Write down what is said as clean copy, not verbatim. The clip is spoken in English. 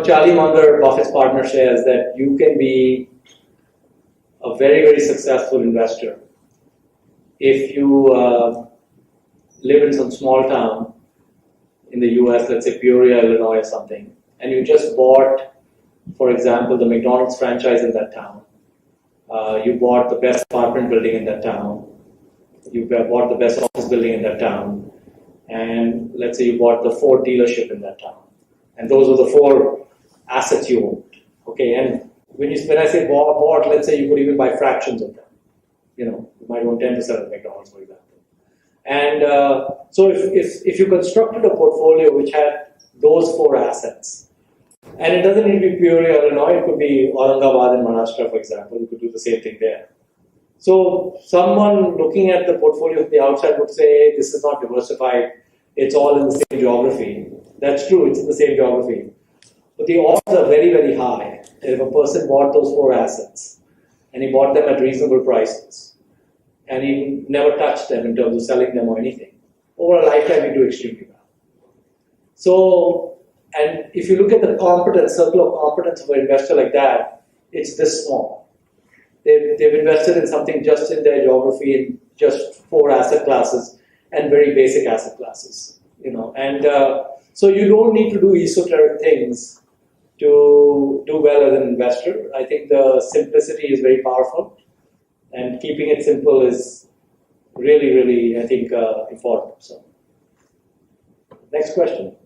Charlie Munger, Buffett's partner, says that you can be a very, very successful investor if you live in some small town in the US, let's say Peoria, Illinois or something, and you just bought, for example, the McDonald's franchise in that town. You bought the best apartment building in that town. You bought the best office building in that town. And let's say you bought the Ford dealership in that town. And those are the 4 assets you owned. Okay, and when I say bought, let's say you could even buy fractions of them. You might own 10% of McDonald's, for example. And so if you constructed a portfolio which had those 4 assets, and it doesn't need to be Peoria, Illinois, it could be Aurangabad in Maharashtra, for example. You could do the same thing there. So someone looking at the portfolio from the outside would say, this is not diversified, it's all in the same geography. That's true, it's in the same geography. But the odds are very, very high. If a person bought those 4 assets, and he bought them at reasonable prices, and he never touched them in terms of selling them or anything, over a lifetime he do extremely well. So, and if you look at the circle of competence of an investor like that, it's this small. They've invested in something just in their geography, in just 4 asset classes, and very basic asset classes. And so you don't need to do esoteric things to do well as an investor. I think the simplicity is very powerful, and keeping it simple is really, really, I think, important. So, next question.